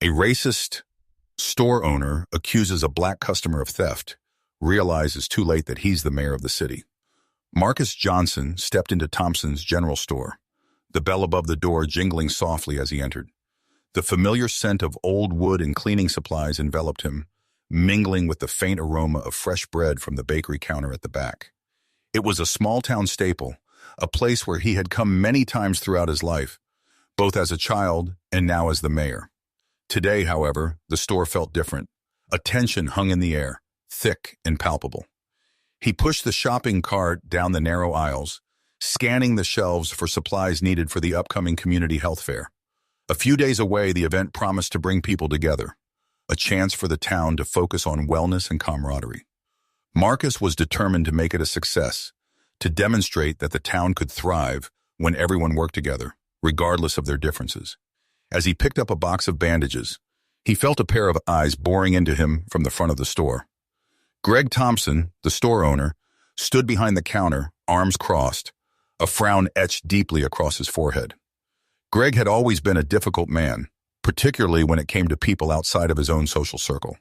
A racist store owner accuses a black customer of theft, realizes too late that he's the mayor of the city. Marcus Johnson stepped into Thompson's general store, the bell above the door jingling softly as he entered. The familiar scent of old wood and cleaning supplies enveloped him, mingling with the faint aroma of fresh bread from the bakery counter at the back. It was a small-town staple, a place where he had come many times throughout his life, both as a child and now as the mayor. Today, however, the store felt different. A tension hung in the air, thick and palpable. He pushed the shopping cart down the narrow aisles, scanning the shelves for supplies needed for the upcoming community health fair. A few days away, the event promised to bring people together, a chance for the town to focus on wellness and camaraderie. Marcus was determined to make it a success, to demonstrate that the town could thrive when everyone worked together, regardless of their differences. As he picked up a box of bandages, he felt a pair of eyes boring into him from the front of the store. Greg Thompson, the store owner, stood behind the counter, arms crossed, a frown etched deeply across his forehead. Greg had always been a difficult man, particularly when it came to people outside of his own social circle.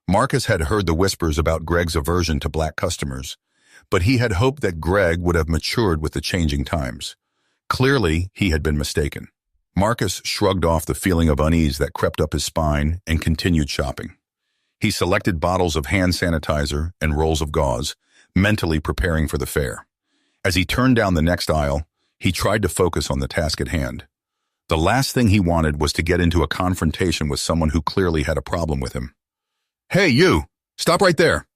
Marcus had heard the whispers about Greg's aversion to black customers, but he had hoped that Greg would have matured with the changing times. Clearly, he had been mistaken. Marcus shrugged off the feeling of unease that crept up his spine and continued shopping. He selected bottles of hand sanitizer and rolls of gauze, mentally preparing for the fair. As he turned down the next aisle, he tried to focus on the task at hand. The last thing he wanted was to get into a confrontation with someone who clearly had a problem with him. "Hey, you! Stop right there!"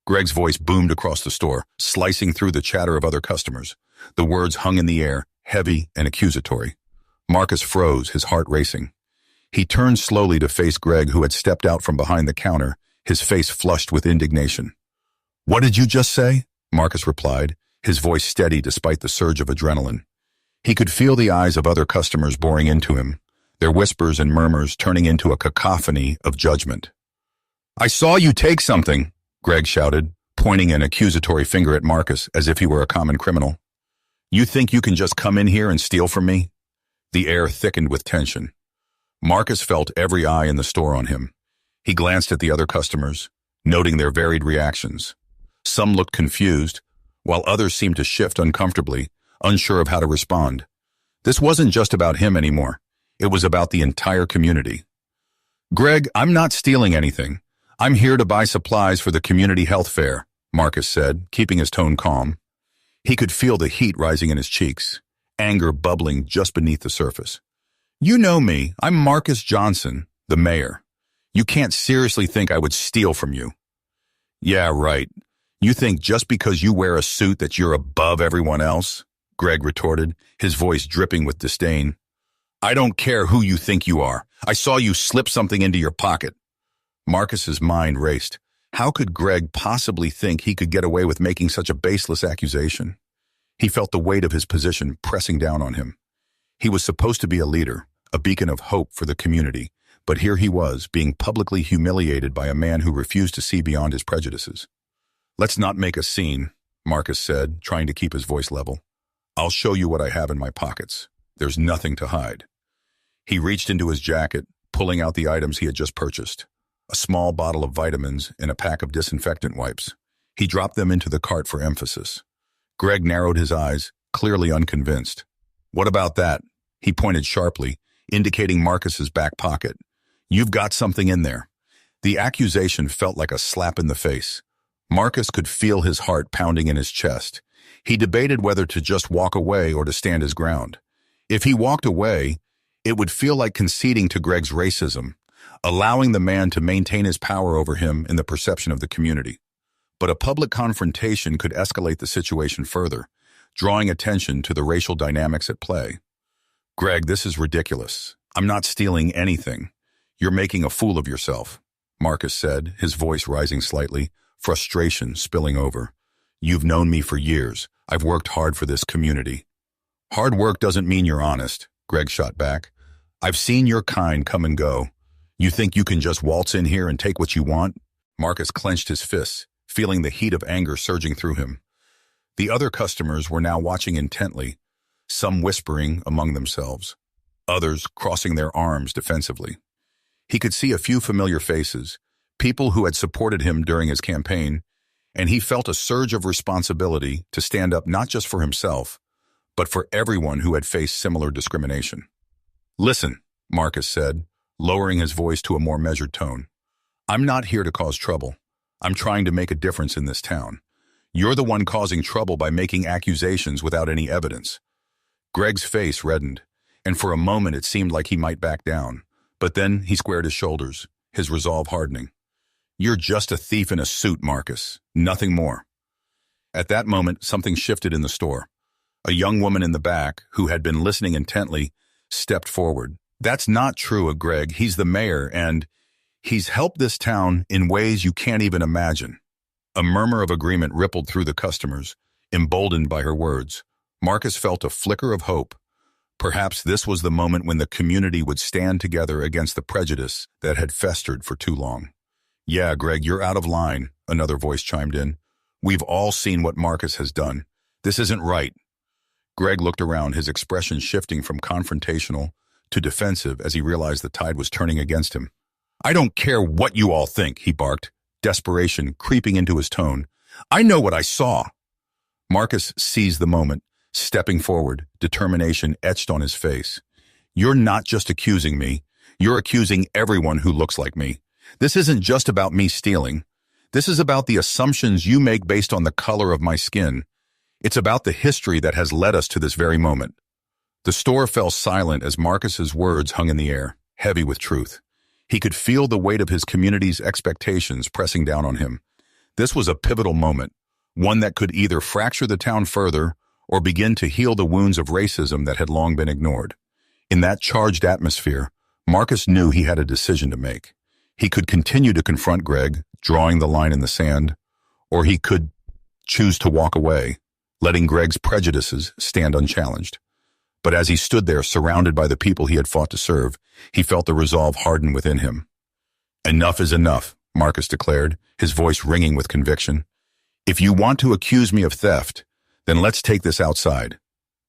Greg's voice boomed across the store, slicing through the chatter of other customers. The words hung in the air, heavy and accusatory. Marcus froze, his heart racing. He turned slowly to face Greg, who had stepped out from behind the counter, his face flushed with indignation. "What did you just say?" Marcus replied, his voice steady despite the surge of adrenaline. He could feel the eyes of other customers boring into him, their whispers and murmurs turning into a cacophony of judgment. "I saw you take something," Greg shouted, pointing an accusatory finger at Marcus as if he were a common criminal. "You think you can just come in here and steal from me?" The air thickened with tension. Marcus felt every eye in the store on him. He glanced at the other customers, noting their varied reactions. Some looked confused, while others seemed to shift uncomfortably, unsure of how to respond. This wasn't just about him anymore. It was about the entire community. "Greg, I'm not stealing anything. I'm here to buy supplies for the community health fair," Marcus said, keeping his tone calm. He could feel the heat rising in his cheeks, anger bubbling just beneath the surface. "You know me. I'm Marcus Johnson, the mayor. You can't seriously think I would steal from you." "Yeah, right. You think just because you wear a suit that you're above everyone else?" Greg retorted, his voice dripping with disdain. "I don't care who you think you are. I saw you slip something into your pocket." Marcus's mind raced. How could Greg possibly think he could get away with making such a baseless accusation? He felt the weight of his position pressing down on him. He was supposed to be a leader, a beacon of hope for the community, but here he was, being publicly humiliated by a man who refused to see beyond his prejudices. "Let's not make a scene," Marcus said, trying to keep his voice level. "I'll show you what I have in my pockets. There's nothing to hide." He reached into his jacket, pulling out the items he had just purchased. A small bottle of vitamins and a pack of disinfectant wipes. He dropped them into the cart for emphasis. Greg narrowed his eyes, clearly unconvinced. "What about that?" He pointed sharply, indicating Marcus's back pocket. "You've got something in there." The accusation felt like a slap in the face. Marcus could feel his heart pounding in his chest. He debated whether to just walk away or to stand his ground. If he walked away, it would feel like conceding to Greg's racism, allowing the man to maintain his power over him in the perception of the community. But a public confrontation could escalate the situation further, drawing attention to the racial dynamics at play. "Greg, this is ridiculous. I'm not stealing anything. You're making a fool of yourself," Marcus said, his voice rising slightly, frustration spilling over. "You've known me for years. I've worked hard for this community." "Hard work doesn't mean you're honest," Greg shot back. "I've seen your kind come and go. You think you can just waltz in here and take what you want?" Marcus clenched his fists, feeling the heat of anger surging through him. The other customers were now watching intently, some whispering among themselves, others crossing their arms defensively. He could see a few familiar faces, people who had supported him during his campaign, and he felt a surge of responsibility to stand up not just for himself, but for everyone who had faced similar discrimination. "Listen," Marcus said, lowering his voice to a more measured tone. "I'm not here to cause trouble. I'm trying to make a difference in this town. You're the one causing trouble by making accusations without any evidence." Greg's face reddened, and for a moment it seemed like he might back down. But then he squared his shoulders, his resolve hardening. "You're just a thief in a suit, Marcus. Nothing more." At that moment, something shifted in the store. A young woman in the back, who had been listening intently, stepped forward. "That's not true, Greg. He's the mayor, and he's helped this town in ways you can't even imagine." A murmur of agreement rippled through the customers, emboldened by her words. Marcus felt a flicker of hope. Perhaps this was the moment when the community would stand together against the prejudice that had festered for too long. "Yeah, Greg, you're out of line," another voice chimed in. "We've all seen what Marcus has done. This isn't right." Greg looked around, his expression shifting from confrontational to defensive as he realized the tide was turning against him. "I don't care what you all think," he barked, desperation creeping into his tone. "I know what I saw." Marcus seized the moment, stepping forward, determination etched on his face. "You're not just accusing me. You're accusing everyone who looks like me. This isn't just about me stealing. This is about the assumptions you make based on the color of my skin. It's about the history that has led us to this very moment." The store fell silent as Marcus's words hung in the air, heavy with truth. He could feel the weight of his community's expectations pressing down on him. This was a pivotal moment, one that could either fracture the town further or begin to heal the wounds of racism that had long been ignored. In that charged atmosphere, Marcus knew he had a decision to make. He could continue to confront Greg, drawing the line in the sand, or he could choose to walk away, letting Greg's prejudices stand unchallenged. But as he stood there, surrounded by the people he had fought to serve, he felt the resolve harden within him. "Enough is enough," Marcus declared, his voice ringing with conviction. "If you want to accuse me of theft, then let's take this outside.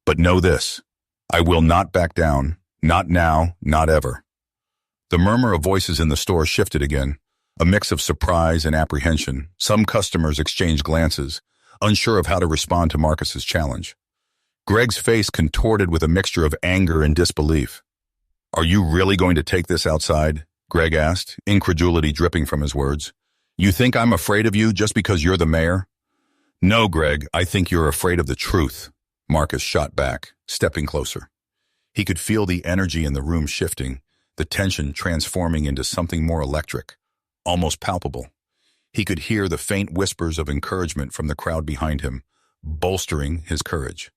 But know this, I will not back down, not now, not ever." The murmur of voices in the store shifted again, a mix of surprise and apprehension. Some customers exchanged glances, unsure of how to respond to Marcus's challenge. Greg's face contorted with a mixture of anger and disbelief. "Are you really going to take this outside?" Greg asked, incredulity dripping from his words. "You think I'm afraid of you just because you're the mayor?" "No, Greg, I think you're afraid of the truth," Marcus shot back, stepping closer. He could feel the energy in the room shifting, the tension transforming into something more electric, almost palpable. He could hear the faint whispers of encouragement from the crowd behind him, bolstering his courage.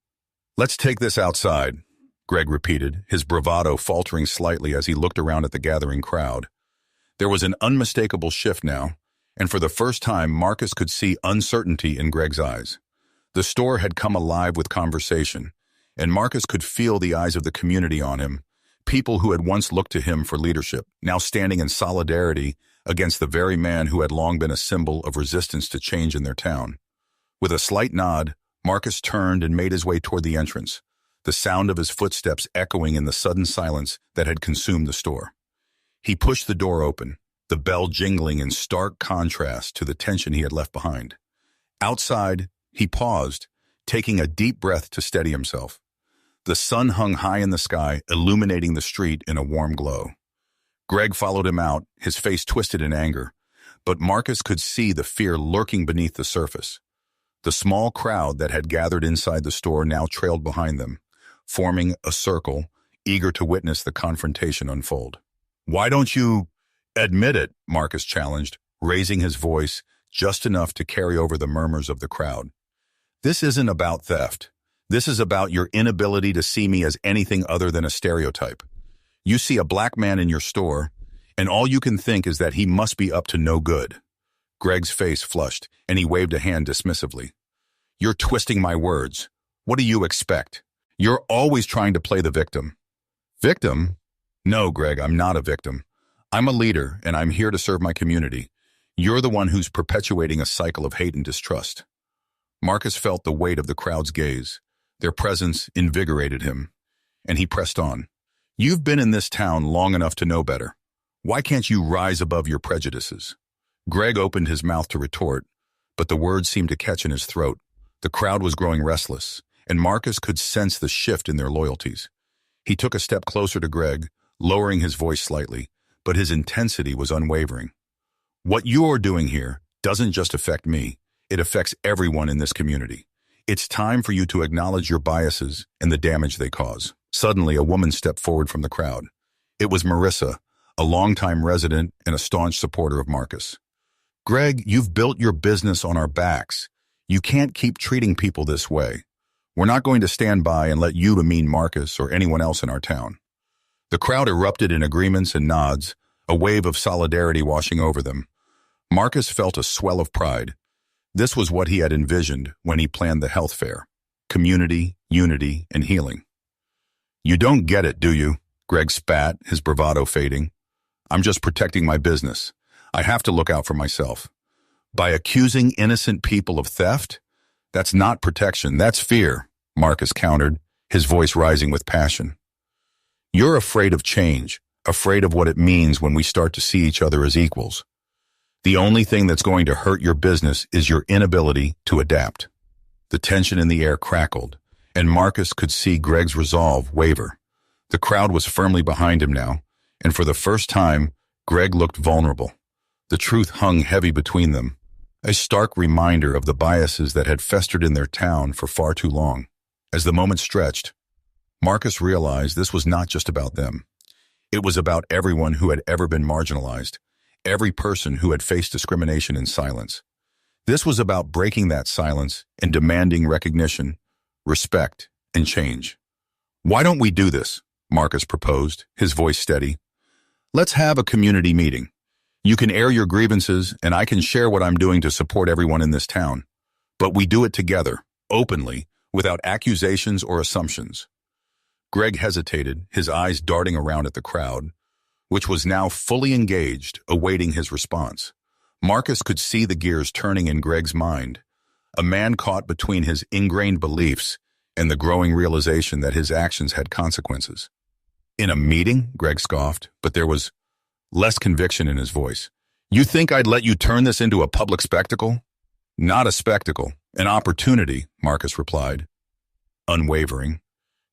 "Let's take this outside," Greg repeated, his bravado faltering slightly as he looked around at the gathering crowd. There was an unmistakable shift now, and for the first time Marcus could see uncertainty in Greg's eyes. The store had come alive with conversation, and Marcus could feel the eyes of the community on him, people who had once looked to him for leadership, now standing in solidarity against the very man who had long been a symbol of resistance to change in their town. With a slight nod, Marcus turned and made his way toward the entrance, the sound of his footsteps echoing in the sudden silence that had consumed the store. He pushed the door open, the bell jingling in stark contrast to the tension he had left behind. Outside, he paused, taking a deep breath to steady himself. The sun hung high in the sky, illuminating the street in a warm glow. Greg followed him out, his face twisted in anger, but Marcus could see the fear lurking beneath the surface. The small crowd that had gathered inside the store now trailed behind them, forming a circle, eager to witness the confrontation unfold. "Why don't you admit it?" Marcus challenged, raising his voice just enough to carry over the murmurs of the crowd. "This isn't about theft. This is about your inability to see me as anything other than a stereotype. You see a black man in your store, and all you can think is that he must be up to no good." Greg's face flushed, and he waved a hand dismissively. "You're twisting my words. What do you expect? You're always trying to play the victim." "Victim? No, Greg, I'm not a victim. I'm a leader, and I'm here to serve my community. You're the one who's perpetuating a cycle of hate and distrust." Marcus felt the weight of the crowd's gaze. Their presence invigorated him, and he pressed on. "You've been in this town long enough to know better. Why can't you rise above your prejudices? Greg opened his mouth to retort, but the words seemed to catch in his throat. The crowd was growing restless, and Marcus could sense the shift in their loyalties. He took a step closer to Greg, lowering his voice slightly, but his intensity was unwavering. What you're doing here doesn't just affect me, it affects everyone in this community. It's time for you to acknowledge your biases and the damage they cause. Suddenly, a woman stepped forward from the crowd. It was Marissa, a longtime resident and a staunch supporter of Marcus. Greg, you've built your business on our backs. You can't keep treating people this way. We're not going to stand by and let you demean Marcus or anyone else in our town. The crowd erupted in agreements and nods, a wave of solidarity washing over them. Marcus felt a swell of pride. This was what he had envisioned when he planned the health fair. Community, unity, and healing. You don't get it, do you? Greg spat, his bravado fading. I'm just protecting my business. I have to look out for myself. By accusing innocent people of theft? That's not protection, that's fear, Marcus countered, his voice rising with passion. You're afraid of change, afraid of what it means when we start to see each other as equals. The only thing that's going to hurt your business is your inability to adapt. The tension in the air crackled, and Marcus could see Greg's resolve waver. The crowd was firmly behind him now, and for the first time, Greg looked vulnerable. The truth hung heavy between them, a stark reminder of the biases that had festered in their town for far too long. As the moment stretched, Marcus realized this was not just about them. It was about everyone who had ever been marginalized, every person who had faced discrimination in silence. This was about breaking that silence and demanding recognition, respect, and change. Why don't we do this? Marcus proposed, his voice steady. Let's have a community meeting. You can air your grievances, and I can share what I'm doing to support everyone in this town. But we do it together, openly, without accusations or assumptions. Greg hesitated, his eyes darting around at the crowd, which was now fully engaged, awaiting his response. Marcus could see the gears turning in Greg's mind, a man caught between his ingrained beliefs and the growing realization that his actions had consequences. In a meeting? Greg scoffed, but there was less conviction in his voice. You think I'd let you turn this into a public spectacle? Not a spectacle, an opportunity, Marcus replied, unwavering.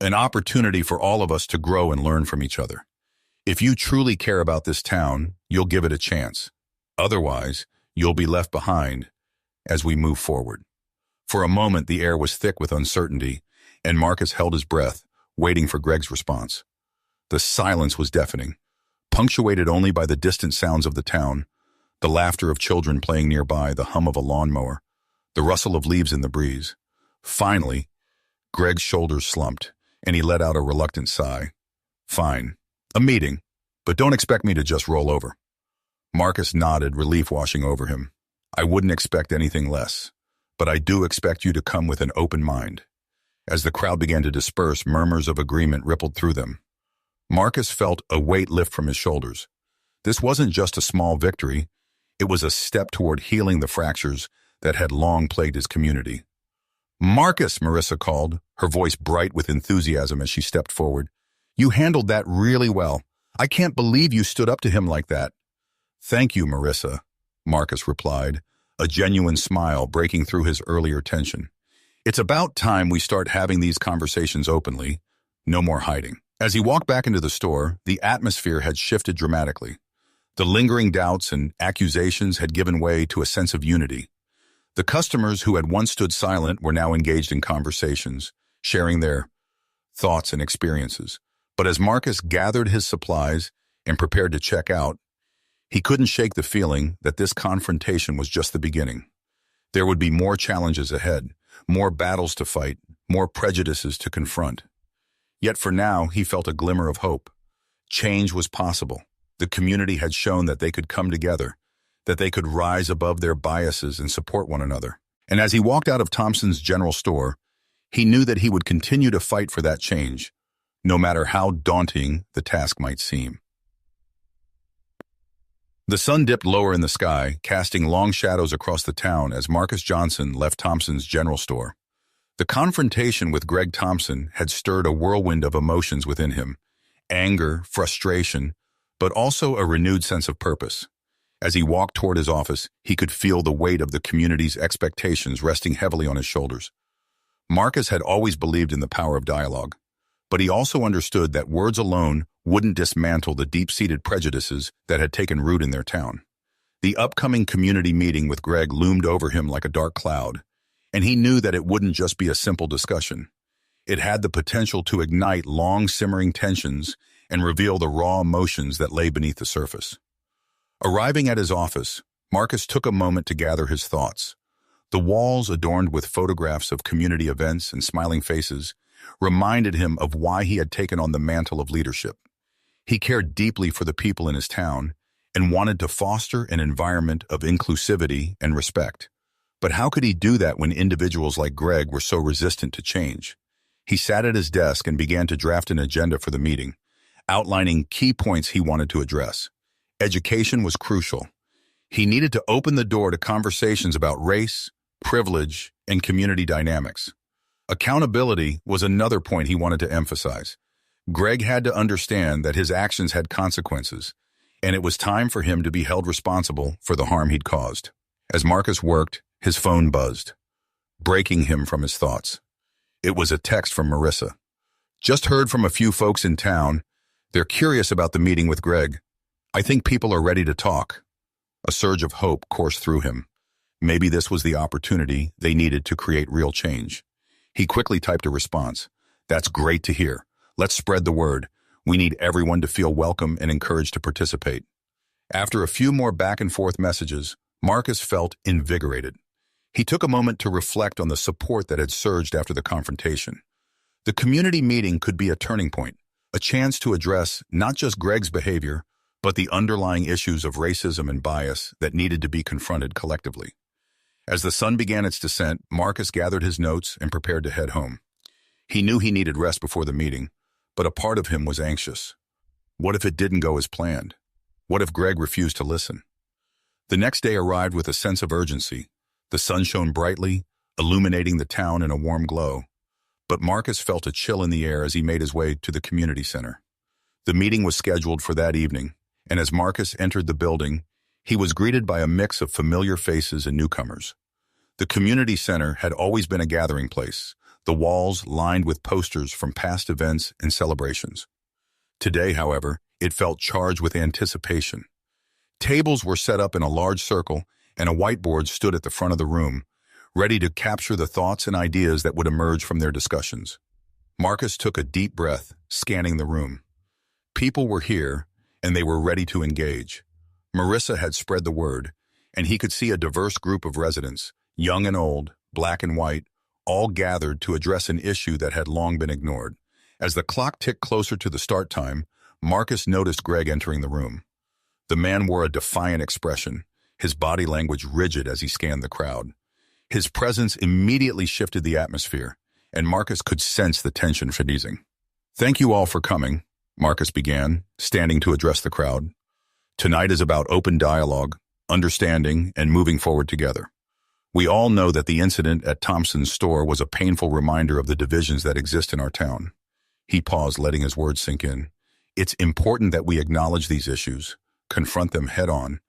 An opportunity for all of us to grow and learn from each other. If you truly care about this town, you'll give it a chance. Otherwise, you'll be left behind as we move forward. For a moment, the air was thick with uncertainty, and Marcus held his breath, waiting for Greg's response. The silence was deafening, punctuated only by the distant sounds of the town, the laughter of children playing nearby, the hum of a lawnmower, the rustle of leaves in the breeze. Finally, Greg's shoulders slumped, and he let out a reluctant sigh. Fine, a meeting, but don't expect me to just roll over. Marcus nodded, relief washing over him. I wouldn't expect anything less, but I do expect you to come with an open mind. As the crowd began to disperse, murmurs of agreement rippled through them. Marcus felt a weight lift from his shoulders. This wasn't just a small victory, it was a step toward healing the fractures that had long plagued his community. Marcus, Marissa called, her voice bright with enthusiasm as she stepped forward. You handled that really well. I can't believe you stood up to him like that. Thank you, Marissa, Marcus replied, a genuine smile breaking through his earlier tension. It's about time we start having these conversations openly. No more hiding. As he walked back into the store, the atmosphere had shifted dramatically. The lingering doubts and accusations had given way to a sense of unity. The customers who had once stood silent were now engaged in conversations, sharing their thoughts and experiences. But as Marcus gathered his supplies and prepared to check out, he couldn't shake the feeling that this confrontation was just the beginning. There would be more challenges ahead, more battles to fight, more prejudices to confront. Yet for now, he felt a glimmer of hope. Change was possible. The community had shown that they could come together, that they could rise above their biases and support one another. And as he walked out of Thompson's general store, he knew that he would continue to fight for that change, no matter how daunting the task might seem. The sun dipped lower in the sky, casting long shadows across the town as Marcus Johnson left Thompson's general store. The confrontation with Greg Thompson had stirred a whirlwind of emotions within him, anger, frustration, but also a renewed sense of purpose. As he walked toward his office, he could feel the weight of the community's expectations resting heavily on his shoulders. Marcus had always believed in the power of dialogue, but he also understood that words alone wouldn't dismantle the deep-seated prejudices that had taken root in their town. The upcoming community meeting with Greg loomed over him like a dark cloud, and he knew that it wouldn't just be a simple discussion. It had the potential to ignite long-simmering tensions and reveal the raw emotions that lay beneath the surface. Arriving at his office, Marcus took a moment to gather his thoughts. The walls, adorned with photographs of community events and smiling faces, reminded him of why he had taken on the mantle of leadership. He cared deeply for the people in his town and wanted to foster an environment of inclusivity and respect. But how could he do that when individuals like Greg were so resistant to change? He sat at his desk and began to draft an agenda for the meeting, outlining key points he wanted to address. Education was crucial. He needed to open the door to conversations about race, privilege, and community dynamics. Accountability was another point he wanted to emphasize. Greg had to understand that his actions had consequences, and it was time for him to be held responsible for the harm he'd caused. As Marcus worked, his phone buzzed, breaking him from his thoughts. It was a text from Marissa. "Just heard from a few folks in town. They're curious about the meeting with Greg. I think people are ready to talk." A surge of hope coursed through him. Maybe this was the opportunity they needed to create real change. He quickly typed a response. "That's great to hear. Let's spread the word. We need everyone to feel welcome and encouraged to participate." After a few more back-and-forth messages, Marcus felt invigorated. He took a moment to reflect on the support that had surged after the confrontation. The community meeting could be a turning point, a chance to address not just Greg's behavior, but the underlying issues of racism and bias that needed to be confronted collectively. As the sun began its descent, Marcus gathered his notes and prepared to head home. He knew he needed rest before the meeting, but a part of him was anxious. What if it didn't go as planned? What if Greg refused to listen? The next day arrived with a sense of urgency. The sun shone brightly, illuminating the town in a warm glow. But Marcus felt a chill in the air as he made his way to the community center. The meeting was scheduled for that evening, and as Marcus entered the building, he was greeted by a mix of familiar faces and newcomers. The community center had always been a gathering place, the walls lined with posters from past events and celebrations. Today, however, it felt charged with anticipation. Tables were set up in a large circle, and a whiteboard stood at the front of the room, ready to capture the thoughts and ideas that would emerge from their discussions. Marcus took a deep breath, scanning the room. People were here, and they were ready to engage. Marissa had spread the word, and he could see a diverse group of residents, young and old, black and white, all gathered to address an issue that had long been ignored. As the clock ticked closer to the start time, Marcus noticed Greg entering the room. The man wore a defiant expression, his body language rigid as he scanned the crowd. His presence immediately shifted the atmosphere, and Marcus could sense the tension freezing. "Thank you all for coming," Marcus began, standing to address the crowd. "Tonight is about open dialogue, understanding, and moving forward together. We all know that the incident at Thompson's store was a painful reminder of the divisions that exist in our town." He paused, letting his words sink in. "It's important that we acknowledge these issues, confront them head-on,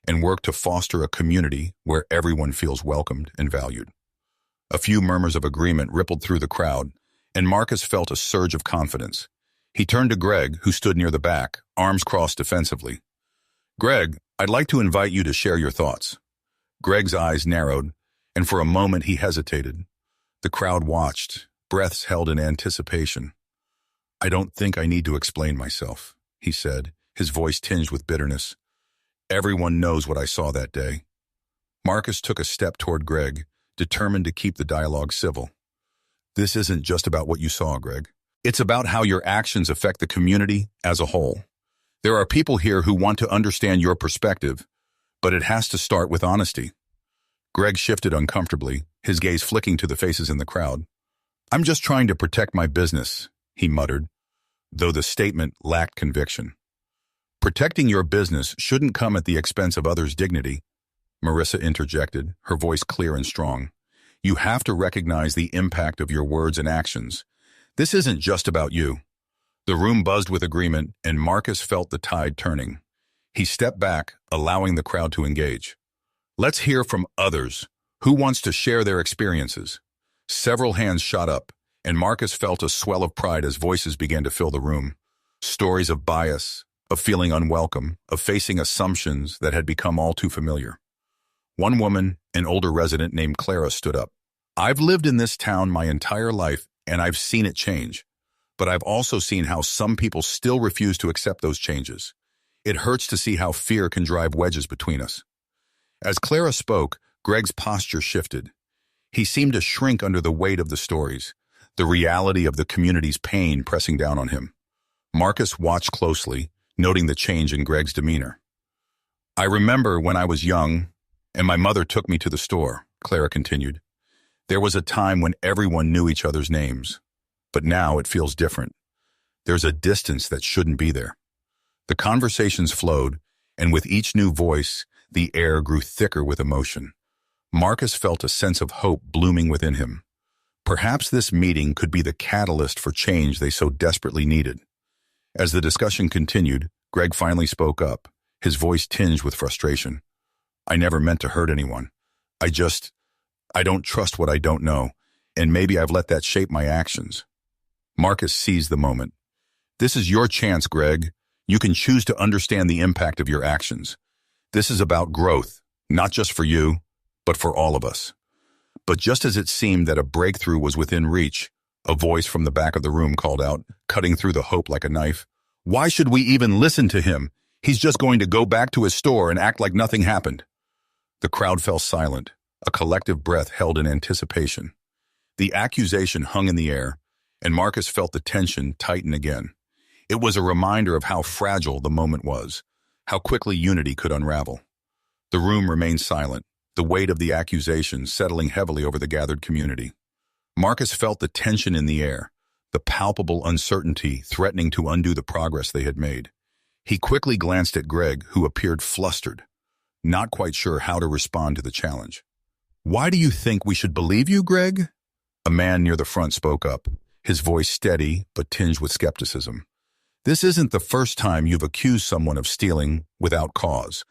and work to foster a community where everyone feels welcomed and valued." A few murmurs of agreement rippled through the crowd, and Marcus felt a surge of confidence. He turned to Greg, who stood near the back, arms crossed defensively. "Greg, I'd like to invite you to share your thoughts." Greg's eyes narrowed, and for a moment he hesitated. The crowd watched, breaths held in anticipation. "I don't think I need to explain myself," he said, his voice tinged with bitterness. "Everyone knows what I saw that day." Marcus took a step toward Greg, determined to keep the dialogue civil. "This isn't just about what you saw, Greg. It's about how your actions affect the community as a whole. There are people here who want to understand your perspective, but it has to start with honesty." Greg shifted uncomfortably, his gaze flicking to the faces in the crowd. "I'm just trying to protect my business," he muttered, though the statement lacked conviction. "Protecting your business shouldn't come at the expense of others' dignity," Marissa interjected, her voice clear and strong. "You have to recognize the impact of your words and actions. This isn't just about you." The room buzzed with agreement, and Marcus felt the tide turning. He stepped back, allowing the crowd to engage. Let's hear from others. Who wants to share their experiences? Several hands shot up, and Marcus felt a swell of pride as voices began to fill the room. Stories of bias, of feeling unwelcome, of facing assumptions that had become all too familiar. One woman, an older resident named Clara, stood up. I've lived in this town my entire life, and I've seen it change. But I've also seen how some people still refuse to accept those changes. It hurts to see how fear can drive wedges between us. As Clara spoke, Greg's posture shifted. He seemed to shrink under the weight of the stories, the reality of the community's pain pressing down on him. Marcus watched closely, noting the change in Greg's demeanor. I remember when I was young, and my mother took me to the store, Clara continued. There was a time when everyone knew each other's names, but now it feels different. There's a distance that shouldn't be there. The conversations flowed, and with each new voice, the air grew thicker with emotion. Marcus felt a sense of hope blooming within him. Perhaps this meeting could be the catalyst for change they so desperately needed. As the discussion continued, Greg finally spoke up, his voice tinged with frustration. I never meant to hurt anyone. I don't trust what I don't know, and maybe I've let that shape my actions. Marcus seized the moment. This is your chance, Greg. You can choose to understand the impact of your actions. This is about growth, not just for you, but for all of us. But just as it seemed that a breakthrough was within reach, a voice from the back of the room called out, cutting through the hope like a knife. Why should we even listen to him? He's just going to go back to his store and act like nothing happened. The crowd fell silent, a collective breath held in anticipation. The accusation hung in the air, and Marcus felt the tension tighten again. It was a reminder of how fragile the moment was, how quickly unity could unravel. The room remained silent, the weight of the accusation settling heavily over the gathered community. Marcus felt the tension in the air, the palpable uncertainty threatening to undo the progress they had made. He quickly glanced at Greg, who appeared flustered, not quite sure how to respond to the challenge. Why do you think we should believe you, Greg? A man near the front spoke up, his voice steady but tinged with skepticism. This isn't the first time you've accused someone of stealing without cause.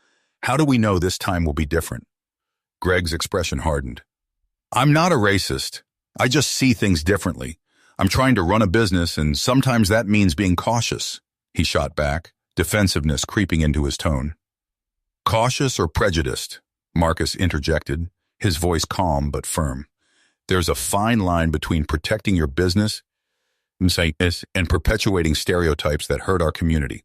How do we know this time will be different? Greg's expression hardened. I'm not a racist. I just see things differently. I'm trying to run a business, and sometimes that means being cautious, he shot back, defensiveness creeping into his tone. Cautious or prejudiced? Marcus interjected, his voice calm but firm. There's a fine line between protecting your business and perpetuating stereotypes that hurt our community.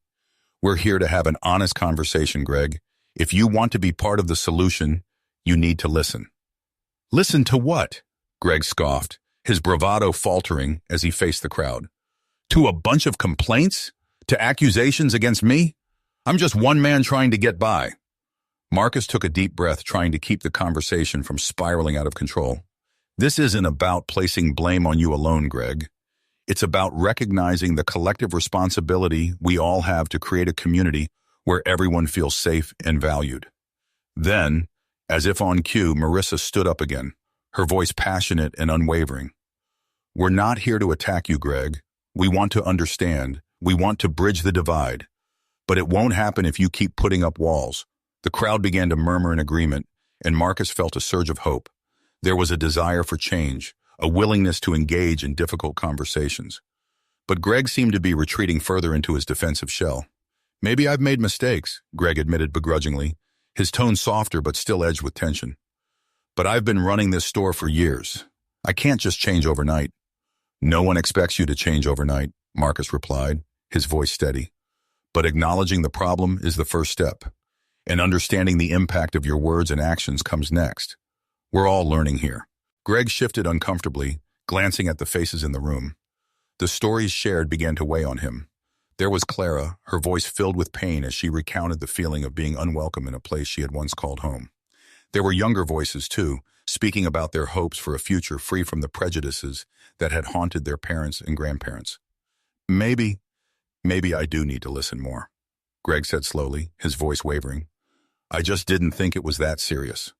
We're here to have an honest conversation, Greg. If you want to be part of the solution, you need to listen. Listen to what? Greg scoffed, his bravado faltering as he faced the crowd. To a bunch of complaints? To accusations against me? I'm just one man trying to get by. Marcus took a deep breath, trying to keep the conversation from spiraling out of control. This isn't about placing blame on you alone, Greg. It's about recognizing the collective responsibility we all have to create a community where everyone feels safe and valued. Then, as if on cue, Marissa stood up again, her voice passionate and unwavering. We're not here to attack you, Greg. We want to understand. We want to bridge the divide. But it won't happen if you keep putting up walls. The crowd began to murmur in agreement, and Marcus felt a surge of hope. There was a desire for change, a willingness to engage in difficult conversations. But Greg seemed to be retreating further into his defensive shell. Maybe I've made mistakes, Greg admitted begrudgingly, his tone softer but still edged with tension. But I've been running this store for years. I can't just change overnight. No one expects you to change overnight, Marcus replied, his voice steady. But acknowledging the problem is the first step, and understanding the impact of your words and actions comes next. We're all learning here. Greg shifted uncomfortably, glancing at the faces in the room. The stories shared began to weigh on him. There was Clara, her voice filled with pain as she recounted the feeling of being unwelcome in a place she had once called home. There were younger voices, too, speaking about their hopes for a future free from the prejudices that had haunted their parents and grandparents. Maybe I do need to listen more, Greg said slowly, his voice wavering. I just didn't think it was that serious.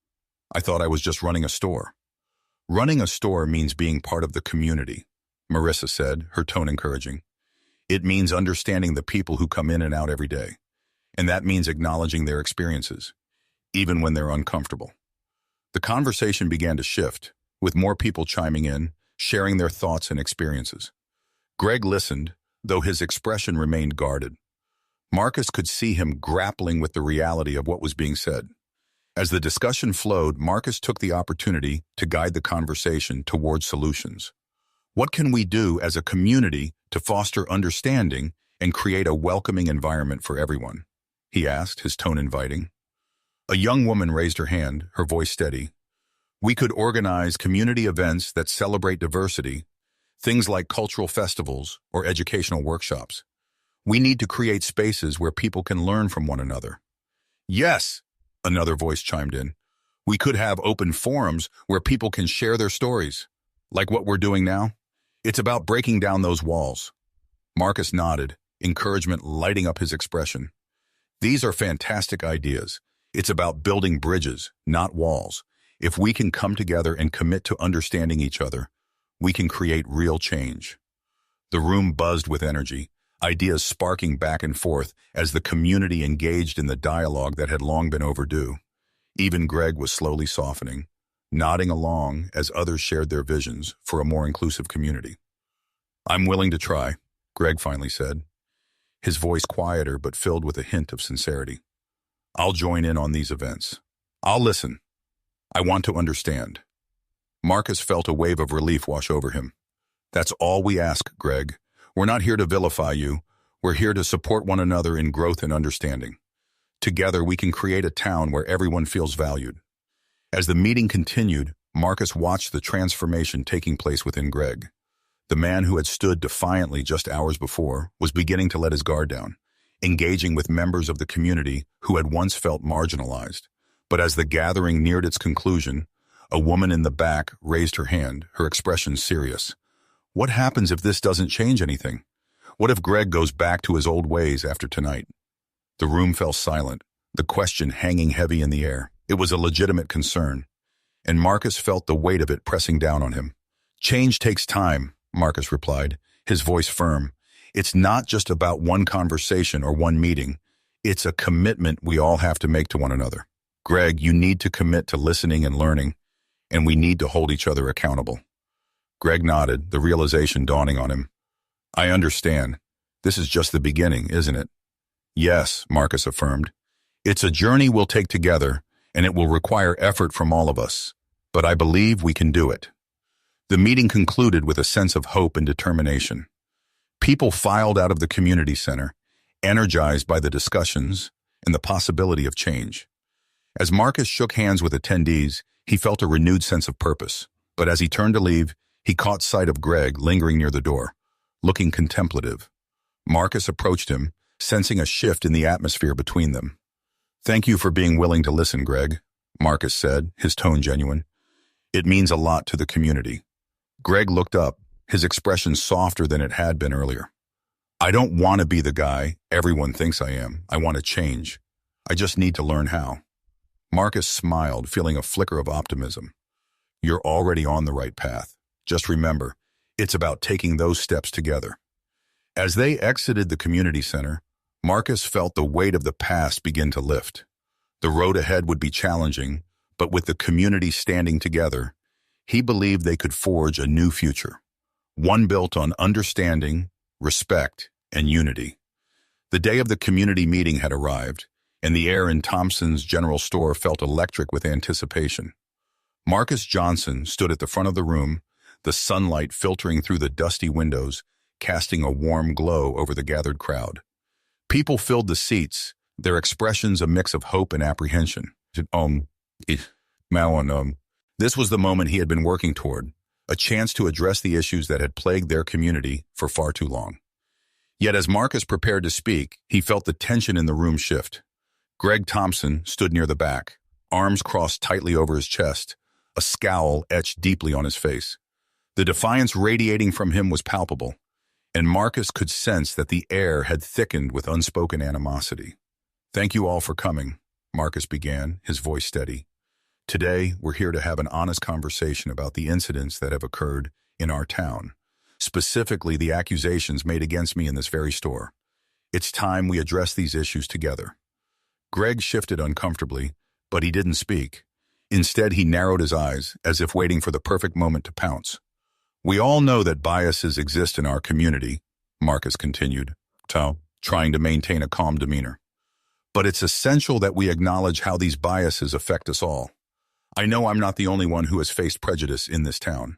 I thought I was just running a store. Running a store means being part of the community, Marissa said, her tone encouraging. It means understanding the people who come in and out every day. And that means acknowledging their experiences, even when they're uncomfortable. The conversation began to shift, with more people chiming in, sharing their thoughts and experiences. Greg listened, though his expression remained guarded. Marcus could see him grappling with the reality of what was being said. As the discussion flowed, Marcus took the opportunity to guide the conversation towards solutions. What can we do as a community to foster understanding and create a welcoming environment for everyone? He asked, his tone inviting. A young woman raised her hand, her voice steady. We could organize community events that celebrate diversity, things like cultural festivals or educational workshops. We need to create spaces where people can learn from one another. Yes, another voice chimed in. We could have open forums where people can share their stories, like what we're doing now. It's about breaking down those walls. Marcus nodded, encouragement lighting up his expression. These are fantastic ideas. It's about building bridges, not walls. If we can come together and commit to understanding each other, we can create real change. The room buzzed with energy, ideas sparking back and forth as the community engaged in the dialogue that had long been overdue. Even Greg was slowly softening, nodding along as others shared their visions for a more inclusive community. I'm willing to try, Greg finally said, his voice quieter but filled with a hint of sincerity. I'll join in on these events. I'll listen. I want to understand. Marcus felt a wave of relief wash over him. That's all we ask, Greg. We're not here to vilify you. We're here to support one another in growth and understanding. Together, we can create a town where everyone feels valued. As the meeting continued, Marcus watched the transformation taking place within Greg. The man who had stood defiantly just hours before was beginning to let his guard down, engaging with members of the community who had once felt marginalized. But as the gathering neared its conclusion, a woman in the back raised her hand, her expression serious. What happens if this doesn't change anything? What if Greg goes back to his old ways after tonight? The room fell silent, the question hanging heavy in the air. It was a legitimate concern, and Marcus felt the weight of it pressing down on him. Change takes time, Marcus replied, his voice firm. It's not just about one conversation or one meeting. It's a commitment we all have to make to one another. Greg, you need to commit to listening and learning, and we need to hold each other accountable. Greg nodded, the realization dawning on him. I understand. This is just the beginning, isn't it? Yes, Marcus affirmed. It's a journey we'll take together, and it will require effort from all of us. But I believe we can do it. The meeting concluded with a sense of hope and determination. People filed out of the community center, energized by the discussions and the possibility of change. As Marcus shook hands with attendees, he felt a renewed sense of purpose. But as he turned to leave, he caught sight of Greg lingering near the door, looking contemplative. Marcus approached him, sensing a shift in the atmosphere between them. Thank you for being willing to listen, Greg, Marcus said, his tone genuine. It means a lot to the community. Greg looked up, his expression softer than it had been earlier. I don't want to be the guy everyone thinks I am. I want to change. I just need to learn how. Marcus smiled, feeling a flicker of optimism. You're already on the right path. Just remember, it's about taking those steps together. As they exited the community center, Marcus felt the weight of the past begin to lift. The road ahead would be challenging, but with the community standing together, he believed they could forge a new future, one built on understanding, respect, and unity. The day of the community meeting had arrived, and the air in Thompson's general store felt electric with anticipation. Marcus Johnson stood at the front of the room, the sunlight filtering through the dusty windows, casting a warm glow over the gathered crowd. People filled the seats, their expressions a mix of hope and apprehension. This was the moment he had been working toward, a chance to address the issues that had plagued their community for far too long. Yet as Marcus prepared to speak, he felt the tension in the room shift. Greg Thompson stood near the back, arms crossed tightly over his chest, a scowl etched deeply on his face. The defiance radiating from him was palpable, and Marcus could sense that the air had thickened with unspoken animosity. Thank you all for coming, Marcus began, his voice steady. Today, we're here to have an honest conversation about the incidents that have occurred in our town, specifically the accusations made against me in this very store. It's time we address these issues together. Greg shifted uncomfortably, but he didn't speak. Instead, he narrowed his eyes, as if waiting for the perfect moment to pounce. We all know that biases exist in our community, Marcus continued, trying to maintain a calm demeanor. But it's essential that we acknowledge how these biases affect us all. I know I'm not the only one who has faced prejudice in this town.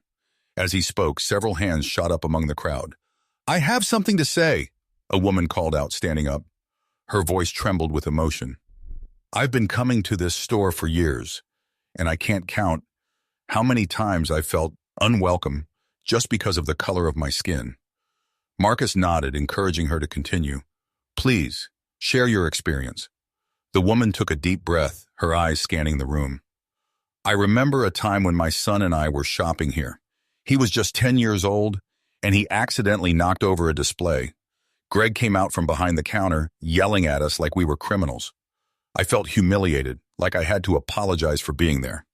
As he spoke, several hands shot up among the crowd. I have something to say, a woman called out, standing up. Her voice trembled with emotion. I've been coming to this store for years, and I can't count how many times I've felt unwelcome just because of the color of my skin. Marcus nodded, encouraging her to continue. Please, share your experience. The woman took a deep breath, her eyes scanning the room. I remember a time when my son and I were shopping here. He was just 10 years old, and he accidentally knocked over a display. Greg came out from behind the counter, yelling at us like we were criminals. I felt humiliated, like I had to apologize for being there.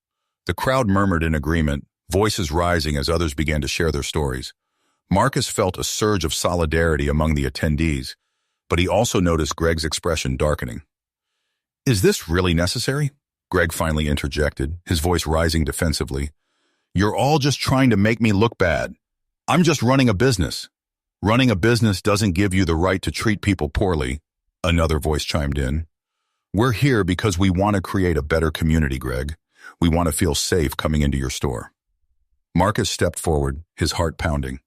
The crowd murmured in agreement, voices rising as others began to share their stories. Marcus felt a surge of solidarity among the attendees, but he also noticed Greg's expression darkening. Is this really necessary? Greg finally interjected, his voice rising defensively. You're all just trying to make me look bad. I'm just running a business. Running a business doesn't give you the right to treat people poorly, another voice chimed in. We're here because we want to create a better community, Greg. We want to feel safe coming into your store. Marcus stepped forward, his heart pounding.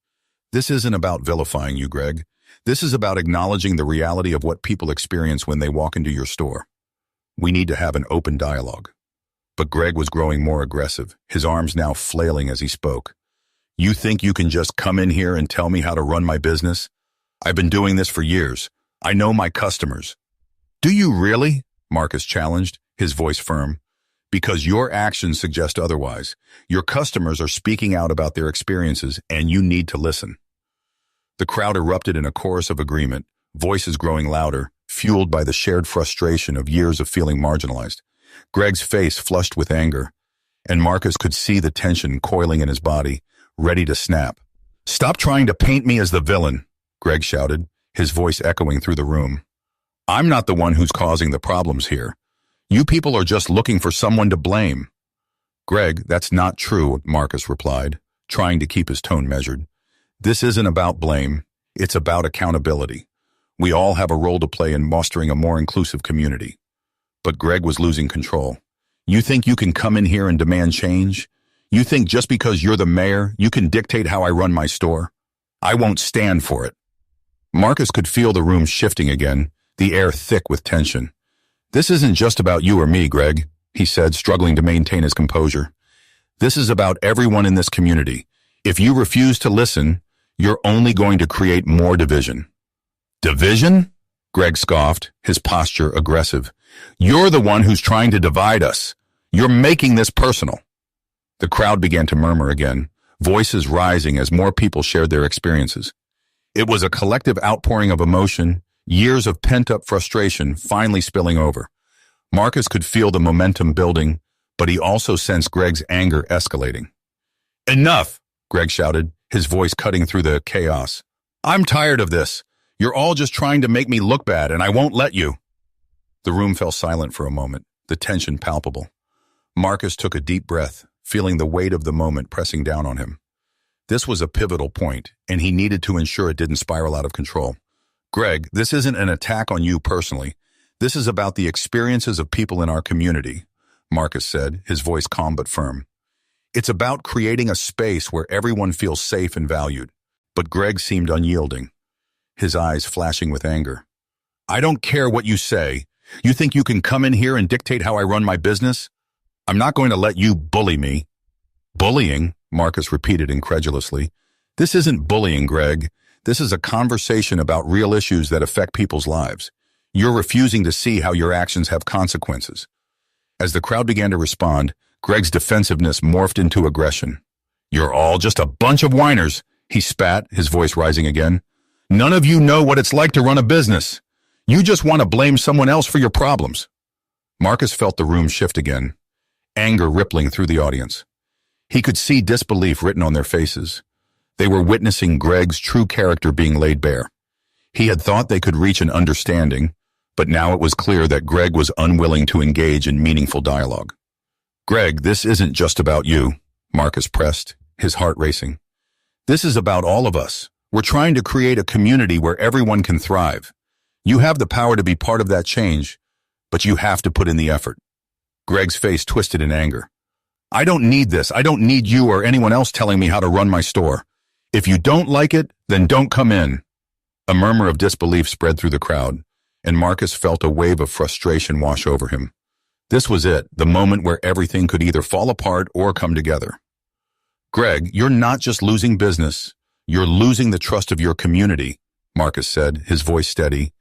This isn't about vilifying you, Greg. This is about acknowledging the reality of what people experience when they walk into your store. We need to have an open dialogue. But Greg was growing more aggressive, his arms now flailing as he spoke. You think you can just come in here and tell me how to run my business? I've been doing this for years. I know my customers. Do you really? Marcus challenged, his voice firm. Because your actions suggest otherwise. Your customers are speaking out about their experiences, and you need to listen. The crowd erupted in a chorus of agreement, voices growing louder, fueled by the shared frustration of years of feeling marginalized. Greg's face flushed with anger, and Marcus could see the tension coiling in his body, ready to snap. Stop trying to paint me as the villain, Greg shouted, his voice echoing through the room. I'm not the one who's causing the problems here. You people are just looking for someone to blame. Greg, that's not true, Marcus replied, trying to keep his tone measured. This isn't about blame. It's about accountability. We all have a role to play in fostering a more inclusive community. But Greg was losing control. You think you can come in here and demand change? You think just because you're the mayor, you can dictate how I run my store? I won't stand for it. Marcus could feel the room shifting again, the air thick with tension. This isn't just about you or me, Greg, he said, struggling to maintain his composure. This is about everyone in this community. If you refuse to listen, you're only going to create more division. Division? Greg scoffed, his posture aggressive. You're the one who's trying to divide us. You're making this personal. The crowd began to murmur again, voices rising as more people shared their experiences. It was a collective outpouring of emotion, years of pent-up frustration finally spilling over. Marcus could feel the momentum building, but he also sensed Greg's anger escalating. Enough, Greg shouted, his voice cutting through the chaos. I'm tired of this. You're all just trying to make me look bad, and I won't let you. The room fell silent for a moment, the tension palpable. Marcus took a deep breath, feeling the weight of the moment pressing down on him. This was a pivotal point, and he needed to ensure it didn't spiral out of control. Greg, this isn't an attack on you personally. This is about the experiences of people in our community, Marcus said, his voice calm but firm. It's about creating a space where everyone feels safe and valued. But Greg seemed unyielding, his eyes flashing with anger. I don't care what you say. You think you can come in here and dictate how I run my business? I'm not going to let you bully me. Bullying? Marcus repeated incredulously. This isn't bullying, Greg. This is a conversation about real issues that affect people's lives. You're refusing to see how your actions have consequences. As the crowd began to respond, Greg's defensiveness morphed into aggression. You're all just a bunch of whiners, he spat, his voice rising again. None of you know what it's like to run a business. You just want to blame someone else for your problems. Marcus felt the room shift again, anger rippling through the audience. He could see disbelief written on their faces. They were witnessing Greg's true character being laid bare. He had thought they could reach an understanding, but now it was clear that Greg was unwilling to engage in meaningful dialogue. "Greg, this isn't just about you," Marcus pressed, his heart racing. "This is about all of us. We're trying to create a community where everyone can thrive. You have the power to be part of that change, but you have to put in the effort." Greg's face twisted in anger. "I don't need this. I don't need you or anyone else telling me how to run my store. If you don't like it, then don't come in." A murmur of disbelief spread through the crowd, and Marcus felt a wave of frustration wash over him. This was it, the moment where everything could either fall apart or come together. "Greg, you're not just losing business. You're losing the trust of your community," Marcus said, his voice steady.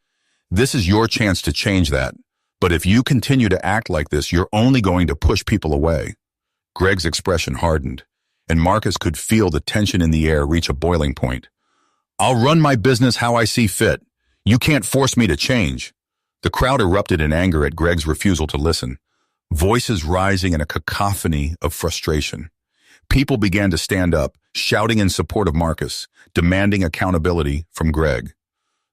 "This is your chance to change that. But if you continue to act like this, you're only going to push people away." Greg's expression hardened, and Marcus could feel the tension in the air reach a boiling point. "I'll run my business how I see fit. You can't force me to change." The crowd erupted in anger at Greg's refusal to listen, voices rising in a cacophony of frustration. People began to stand up, shouting in support of Marcus, demanding accountability from Greg.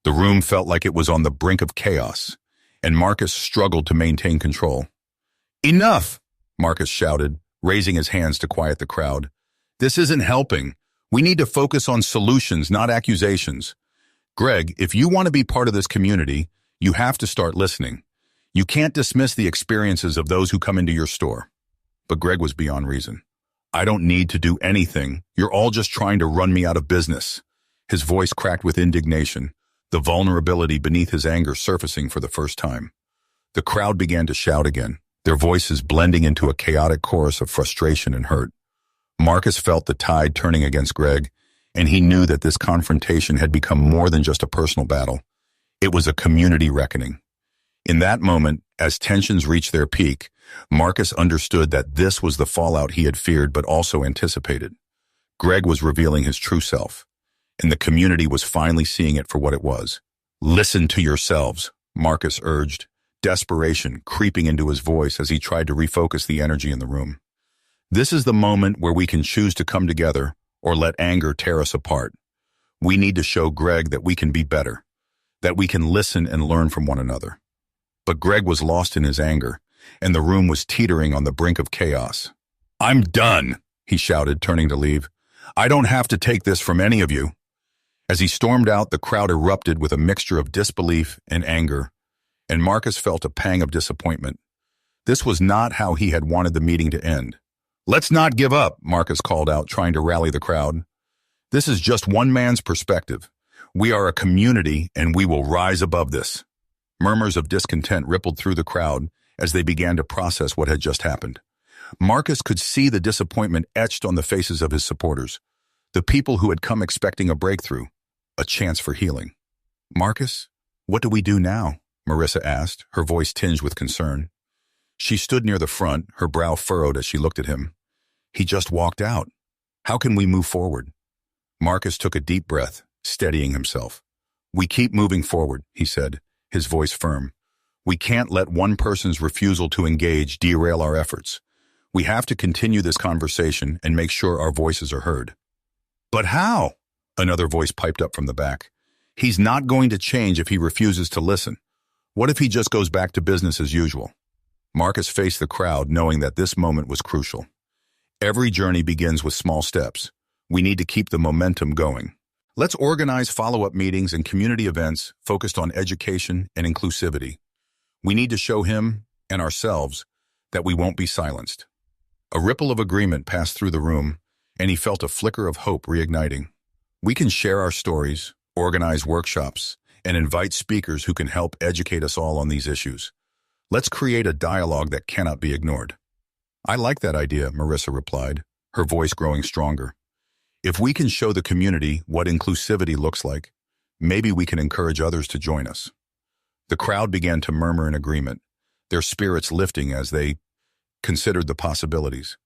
The room felt like it was on the brink of chaos, and Marcus struggled to maintain control. "Enough!" Marcus shouted, raising his hands to quiet the crowd. "This isn't helping. We need to focus on solutions, not accusations. Greg, if you want to be part of this community, you have to start listening. You can't dismiss the experiences of those who come into your store." But Greg was beyond reason. "I don't need to do anything. You're all just trying to run me out of business." His voice cracked with indignation, the vulnerability beneath his anger surfacing for the first time. The crowd began to shout again, their voices blending into a chaotic chorus of frustration and hurt. Marcus felt the tide turning against Greg, and he knew that this confrontation had become more than just a personal battle. It was a community reckoning. In that moment, as tensions reached their peak, Marcus understood that this was the fallout he had feared but also anticipated. Greg was revealing his true self, and the community was finally seeing it for what it was. "Listen to yourselves," Marcus urged, desperation creeping into his voice as he tried to refocus the energy in the room. "This is the moment where we can choose to come together or let anger tear us apart. We need to show Greg that we can be better, that we can listen and learn from one another." But Greg was lost in his anger, and the room was teetering on the brink of chaos. "I'm done," he shouted, turning to leave. "I don't have to take this from any of you." As he stormed out, the crowd erupted with a mixture of disbelief and anger, and Marcus felt a pang of disappointment. This was not how he had wanted the meeting to end. "Let's not give up," Marcus called out, trying to rally the crowd. "This is just one man's perspective. We are a community, and we will rise above this." Murmurs of discontent rippled through the crowd as they began to process what had just happened. Marcus could see the disappointment etched on the faces of his supporters, the people who had come expecting a breakthrough, a chance for healing. "Marcus, what do we do now?" Marissa asked, her voice tinged with concern. She stood near the front, her brow furrowed as she looked at him. "He just walked out. How can we move forward?" Marcus took a deep breath, steadying himself. "We keep moving forward," he said, his voice firm. "We can't let one person's refusal to engage derail our efforts. We have to continue this conversation and make sure our voices are heard." "But how?" Another voice piped up from the back. "He's not going to change if he refuses to listen. What if he just goes back to business as usual?" Marcus faced the crowd, knowing that this moment was crucial. Every journey begins with small steps. We need to keep the momentum going. Let's organize follow-up meetings and community events focused on education and inclusivity. We need to show him and ourselves that we won't be silenced. A ripple of agreement passed through the room, and he felt a flicker of hope reigniting. We can share our stories, organize workshops, and invite speakers who can help educate us all on these issues. Let's create a dialogue that cannot be ignored. "I like that idea," Marissa replied, her voice growing stronger. "If we can show the community what inclusivity looks like, maybe we can encourage others to join us." The crowd began to murmur in agreement, their spirits lifting as they considered the possibilities.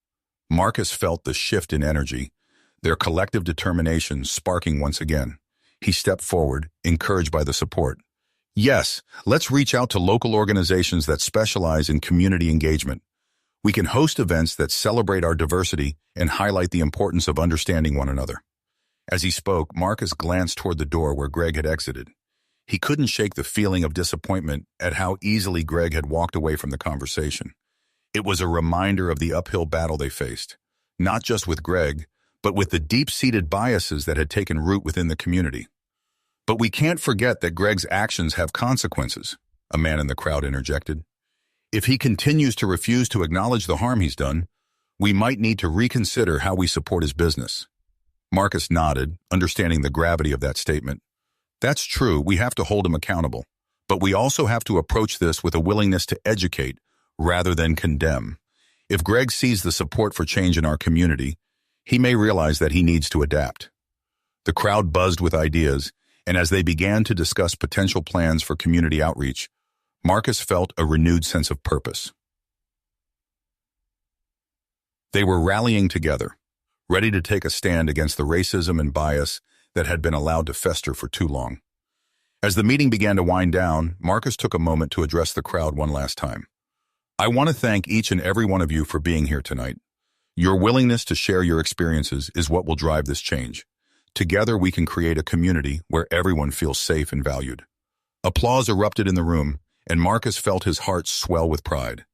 Marcus felt the shift in energy, their collective determination sparking once again. He stepped forward, encouraged by the support. "Yes, let's reach out to local organizations that specialize in community engagement. We can host events that celebrate our diversity and highlight the importance of understanding one another." As he spoke, Marcus glanced toward the door where Greg had exited. He couldn't shake the feeling of disappointment at how easily Greg had walked away from the conversation. It was a reminder of the uphill battle they faced, not just with Greg, but with the deep-seated biases that had taken root within the community. "But we can't forget that Greg's actions have consequences," a man in the crowd interjected. "If he continues to refuse to acknowledge the harm he's done, we might need to reconsider how we support his business." Marcus nodded, understanding the gravity of that statement. "That's true, we have to hold him accountable, but we also have to approach this with a willingness to educate rather than condemn. If Greg sees the support for change in our community, he may realize that he needs to adapt." The crowd buzzed with ideas, and as they began to discuss potential plans for community outreach, Marcus felt a renewed sense of purpose. They were rallying together, ready to take a stand against the racism and bias that had been allowed to fester for too long. As the meeting began to wind down, Marcus took a moment to address the crowd one last time. "I want to thank each and every one of you for being here tonight. Your willingness to share your experiences is what will drive this change. Together we can create a community where everyone feels safe and valued." Applause erupted in the room, and Marcus felt his heart swell with pride.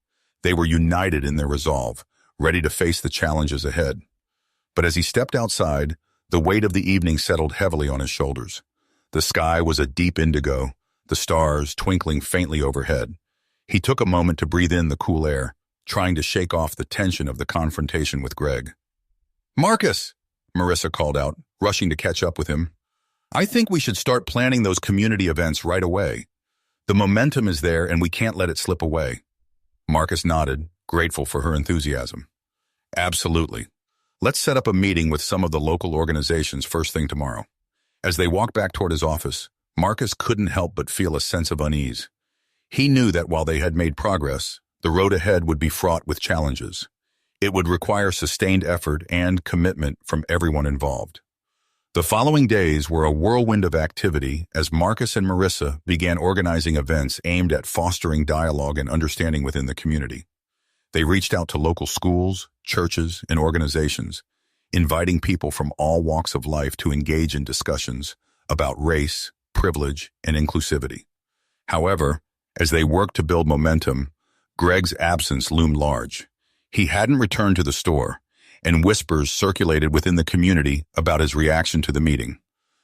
They were united in their resolve, ready to face the challenges ahead. But as he stepped outside, the weight of the evening settled heavily on his shoulders. The sky was a deep indigo, the stars twinkling faintly overhead. He took a moment to breathe in the cool air, trying to shake off the tension of the confrontation with Greg. "Marcus!" Marissa called out, rushing to catch up with him. "I think we should start planning those community events right away. The momentum is there and we can't let it slip away." Marcus nodded, grateful for her enthusiasm. "Absolutely. Let's set up a meeting with some of the local organizations first thing tomorrow." As they walked back toward his office, Marcus couldn't help but feel a sense of unease. He knew that while they had made progress, the road ahead would be fraught with challenges. It would require sustained effort and commitment from everyone involved. The following days were a whirlwind of activity as Marcus and Marissa began organizing events aimed at fostering dialogue and understanding within the community. They reached out to local schools, churches, and organizations, inviting people from all walks of life to engage in discussions about race, privilege, and inclusivity. However, as they worked to build momentum, Greg's absence loomed large. He hadn't returned to the store, and whispers circulated within the community about his reaction to the meeting.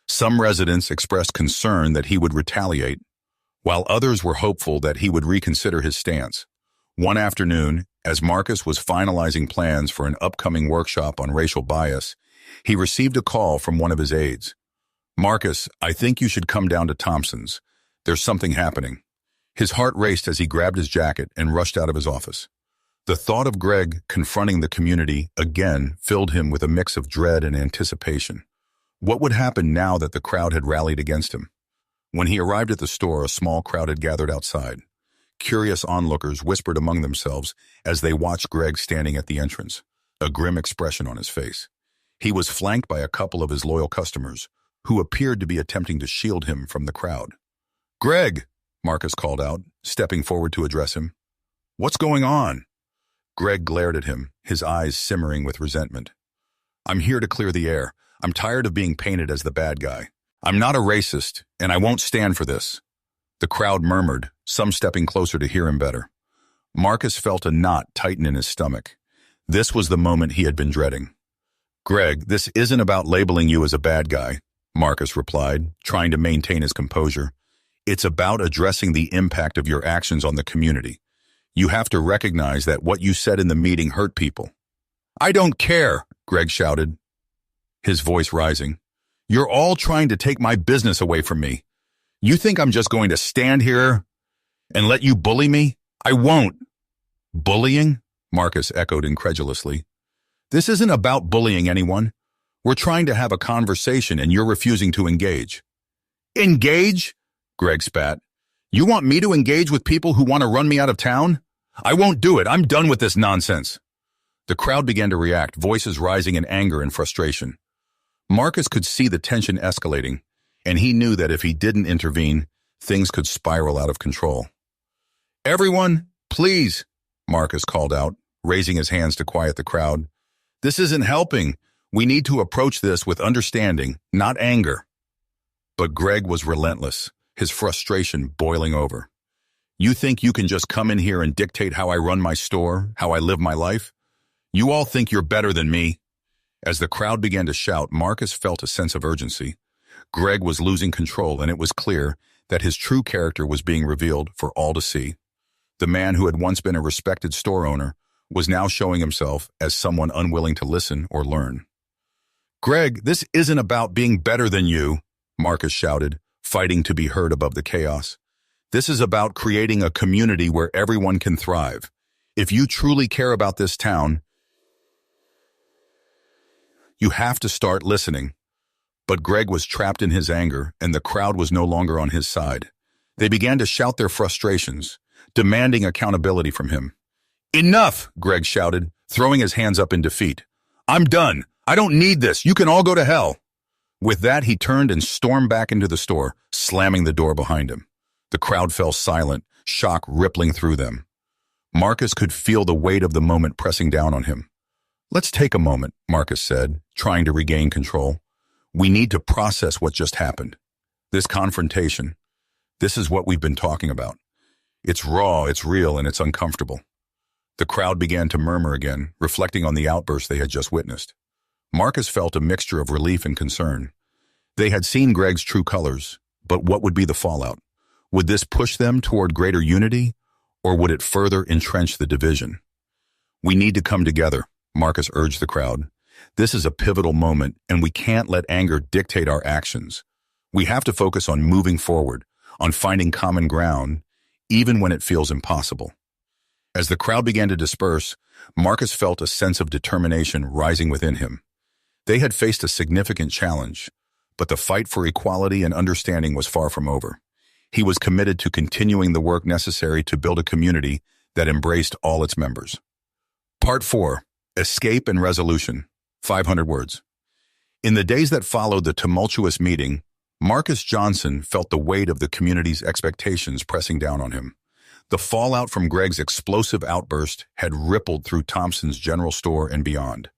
Some residents expressed concern that he would retaliate, while others were hopeful that he would reconsider his stance. One afternoon, as Marcus was finalizing plans for an upcoming workshop on racial bias, he received a call from one of his aides. "Marcus, I think you should come down to Thompson's. There's something happening." His heart raced as he grabbed his jacket and rushed out of his office. The thought of Greg confronting the community again filled him with a mix of dread and anticipation. What would happen now that the crowd had rallied against him? When he arrived at the store, a small crowd had gathered outside. Curious onlookers whispered among themselves as they watched Greg standing at the entrance, a grim expression on his face. He was flanked by a couple of his loyal customers, who appeared to be attempting to shield him from the crowd. "Greg!" Marcus called out, stepping forward to address him. "What's going on?" Greg glared at him, his eyes simmering with resentment. "I'm here to clear the air. I'm tired of being painted as the bad guy. I'm not a racist, and I won't stand for this." The crowd murmured, some stepping closer to hear him better. Marcus felt a knot tighten in his stomach. This was the moment he had been dreading. "Greg, this isn't about labeling you as a bad guy," Marcus replied, trying to maintain his composure. "It's about addressing the impact of your actions on the community. You have to recognize that what you said in the meeting hurt people." "I don't care," Greg shouted, his voice rising. "You're all trying to take my business away from me. You think I'm just going to stand here and let you bully me? I won't." "Bullying?" Marcus echoed incredulously. "This isn't about bullying anyone. We're trying to have a conversation and you're refusing to engage." "Engage?" Greg spat. "You want me to engage with people who want to run me out of town? I won't do it. I'm done with this nonsense." The crowd began to react, voices rising in anger and frustration. Marcus could see the tension escalating, and he knew that if he didn't intervene, things could spiral out of control. "Everyone, please," Marcus called out, raising his hands to quiet the crowd. "This isn't helping. We need to approach this with understanding, not anger. But Greg was relentless, his frustration boiling over. You think you can just come in here and dictate how I run my store, how I live my life? You all think you're better than me? As the crowd began to shout, Marcus felt a sense of urgency. Greg was losing control, and it was clear that his true character was being revealed for all to see. The man who had once been a respected store owner was now showing himself as someone unwilling to listen or learn. Greg, this isn't about being better than you, Marcus shouted, fighting to be heard above the chaos. This is about creating a community where everyone can thrive. If you truly care about this town, you have to start listening. But Greg was trapped in his anger, and the crowd was no longer on his side. They began to shout their frustrations, demanding accountability from him. Enough, Greg shouted, throwing his hands up in defeat. I'm done. I don't need this. You can all go to hell. With that, he turned and stormed back into the store, slamming the door behind him. The crowd fell silent, shock rippling through them. Marcus could feel the weight of the moment pressing down on him. Let's take a moment, Marcus said, trying to regain control. We need to process what just happened. This confrontation, this is what we've been talking about. It's raw, it's real, and it's uncomfortable. The crowd began to murmur again, reflecting on the outburst they had just witnessed. Marcus felt a mixture of relief and concern. They had seen Greg's true colors, but what would be the fallout? Would this push them toward greater unity, or would it further entrench the division? We need to come together, Marcus urged the crowd. This is a pivotal moment, and we can't let anger dictate our actions. We have to focus on moving forward, on finding common ground, even when it feels impossible. As the crowd began to disperse, Marcus felt a sense of determination rising within him. They had faced a significant challenge, but the fight for equality and understanding was far from over. He was committed to continuing the work necessary to build a community that embraced all its members. Part 4. Escape and Resolution. 500 words. In the days that followed the tumultuous meeting, Marcus Johnson felt the weight of the community's expectations pressing down on him. The fallout from Greg's explosive outburst had rippled through Thompson's general store and beyond.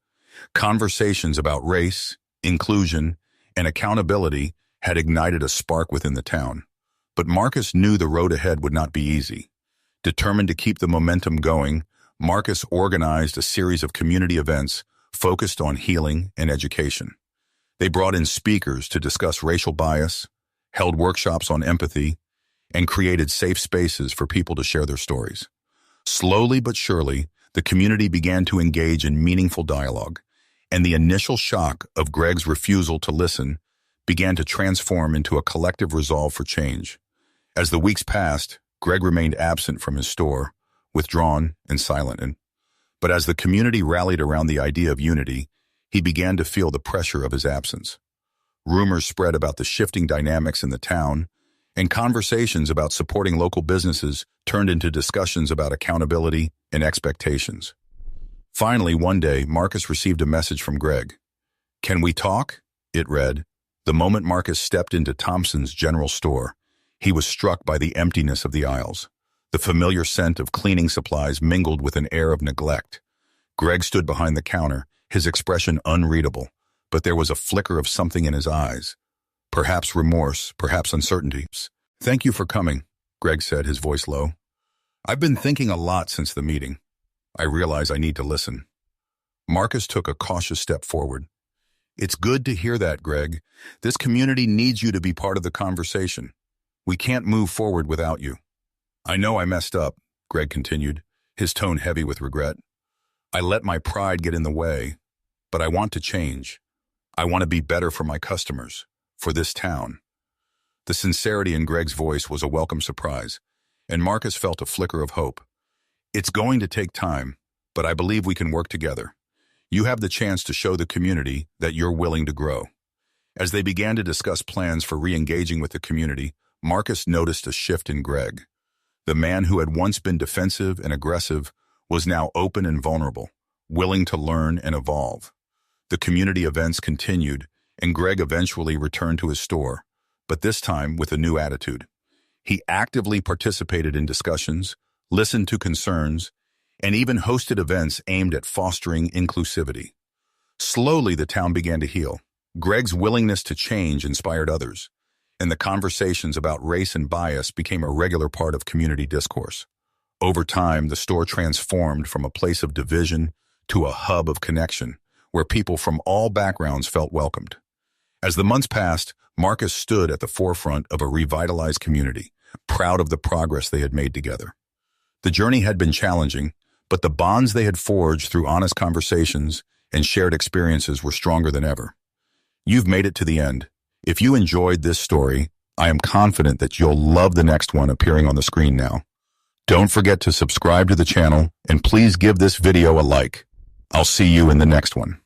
Conversations about race, inclusion, and accountability had ignited a spark within the town. But Marcus knew the road ahead would not be easy. Determined to keep the momentum going, Marcus organized a series of community events focused on healing and education. They brought in speakers to discuss racial bias, held workshops on empathy, and created safe spaces for people to share their stories. Slowly but surely, the community began to engage in meaningful dialogue, and the initial shock of Greg's refusal to listen began to transform into a collective resolve for change. As the weeks passed, Greg remained absent from his store, withdrawn and silent. But as the community rallied around the idea of unity, he began to feel the pressure of his absence. Rumors spread about the shifting dynamics in the town, and conversations about supporting local businesses turned into discussions about accountability and expectations. Finally, one day, Marcus received a message from Greg. "Can we talk?" It read. The moment Marcus stepped into Thompson's general store, he was struck by the emptiness of the aisles. The familiar scent of cleaning supplies mingled with an air of neglect. Greg stood behind the counter, his expression unreadable, but there was a flicker of something in his eyes. Perhaps remorse, perhaps uncertainty. "Thank you for coming," Greg said, his voice low. "I've been thinking a lot since the meeting. I realize I need to listen." Marcus took a cautious step forward. "It's good to hear that, Greg. This community needs you to be part of the conversation. We can't move forward without you." "I know I messed up," Greg continued, his tone heavy with regret. "I let my pride get in the way, but I want to change. I want to be better for my customers, for this town." The sincerity in Greg's voice was a welcome surprise, and Marcus felt a flicker of hope. "It's going to take time, but I believe we can work together. You have the chance to show the community that you're willing to grow." As they began to discuss plans for re-engaging with the community, Marcus noticed a shift in Greg. The man who had once been defensive and aggressive was now open and vulnerable, willing to learn and evolve. The community events continued, and Greg eventually returned to his store, but this time with a new attitude. He actively participated in discussions, listened to concerns, and even hosted events aimed at fostering inclusivity. Slowly, the town began to heal. Greg's willingness to change inspired others, and the conversations about race and bias became a regular part of community discourse. Over time, the store transformed from a place of division to a hub of connection, where people from all backgrounds felt welcomed. As the months passed, Marcus stood at the forefront of a revitalized community, proud of the progress they had made together. The journey had been challenging, but the bonds they had forged through honest conversations and shared experiences were stronger than ever. You've made it to the end. If you enjoyed this story, I am confident that you'll love the next one appearing on the screen now. Don't forget to subscribe to the channel, and please give this video a like. I'll see you in the next one.